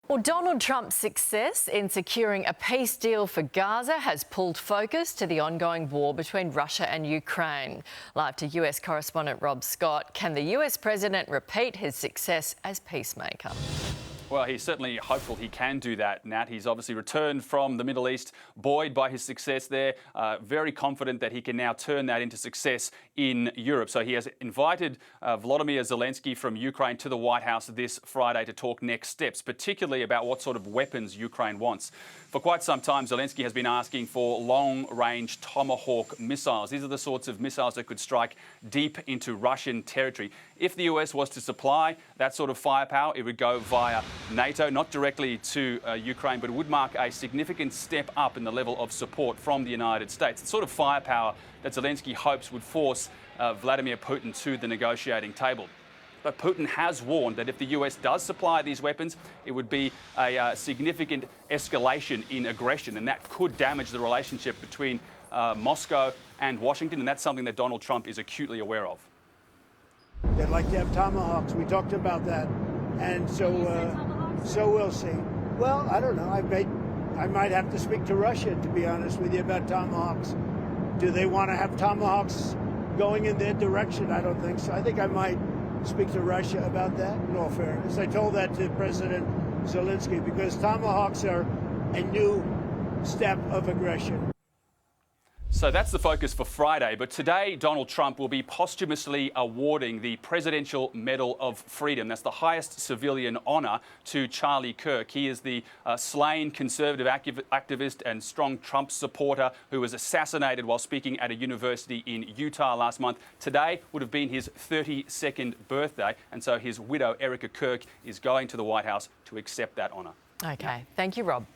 Well, Donald Trump's success in securing a peace deal for Gaza has pulled focus to the ongoing war between Russia and Ukraine. Live to US correspondent Rob Scott. Can the US president repeat his success as peacemaker? Well, he's certainly hopeful he can do that, Nat. He's obviously returned from the Middle East, buoyed by his success there, very confident that he can now turn that into success in Europe. So he has invited Volodymyr Zelensky from Ukraine to the White House this Friday to talk next steps, particularly about what sort of weapons Ukraine wants. For quite some time, Zelensky has been asking for long-range tomahawk missiles. These are the sorts of missiles that could strike deep into Russian territory. If the US was to supply that sort of firepower, it would go via NATO, not directly to Ukraine, but it would mark a significant step up in the level of support from the United States. The sort of firepower that Zelensky hopes would force Vladimir Putin to the negotiating table. But Putin has warned that if the US does supply these weapons, it would be a significant escalation in aggression, and that could damage the relationship between Moscow and Washington, and that's something that Donald Trump is acutely aware of. They'd like to have tomahawks. We talked about that. And so we'll see. Well, I don't know. I might have to speak to Russia, to be honest with you, about tomahawks. Do they want to have tomahawks going in their direction? I don't think so. I think I might speak to Russia about that, in all fairness. I told that to President Zelensky because tomahawks are a new step of aggression. So that's the focus for Friday. But today, Donald Trump will be posthumously awarding the Presidential Medal of Freedom. That's the highest civilian honour to Charlie Kirk. He is the slain conservative activist and strong Trump supporter who was assassinated while speaking at a university in Utah last month. Today would have been his 32nd birthday. And so his widow, Erica Kirk, is going to the White House to accept that honour. OK. Thank you, Rob.